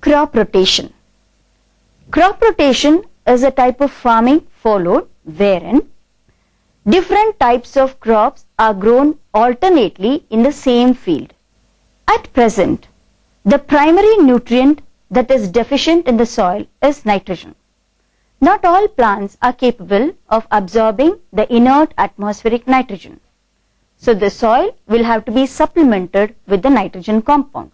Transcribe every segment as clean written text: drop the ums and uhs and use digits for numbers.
Crop rotation. Crop rotation is a type of farming followed wherein different types of crops are grown alternately in the same field. At present, the primary nutrient that is deficient in the soil is nitrogen. Not all plants are capable of absorbing the inert atmospheric nitrogen. So the soil will have to be supplemented with the nitrogen compound.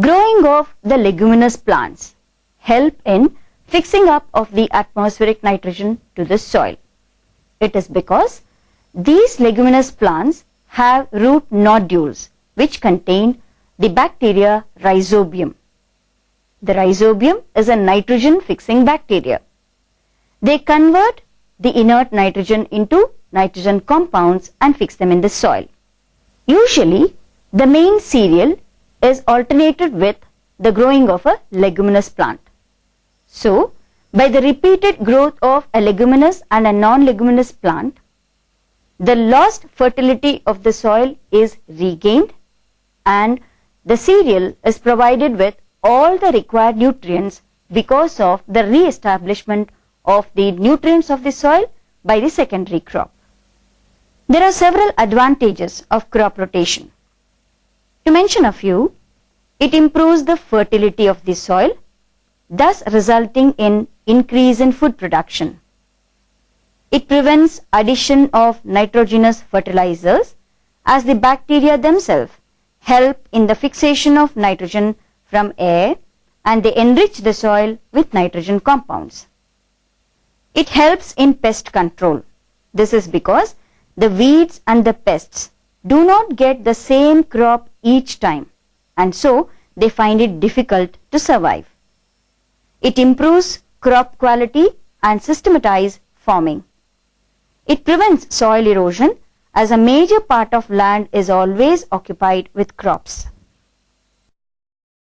Growing of the leguminous plants help in fixing up of the atmospheric nitrogen to the soil. It is because these leguminous plants have root nodules which contain the bacteria Rhizobium. The Rhizobium is a nitrogen fixing bacteria. They convert the inert nitrogen into nitrogen compounds and fix them in the soil. Usually, the main cereal is alternated with the growing of a leguminous plant. So, by the repeated growth of a leguminous and a non-leguminous plant, the lost fertility of the soil is regained and the cereal is provided with all the required nutrients because of the re-establishment of the nutrients of the soil by the secondary crop. There are several advantages of crop rotation. To mention a few, it improves the fertility of the soil, thus resulting in increase in food production. It prevents addition of nitrogenous fertilizers as the bacteria themselves help in the fixation of nitrogen from air and they enrich the soil with nitrogen compounds. It helps in pest control. This is because the weeds and the pests do not get the same crop each time and so they find it difficult to survive. It improves crop quality and systematizes farming. It prevents soil erosion as a major part of land is always occupied with crops.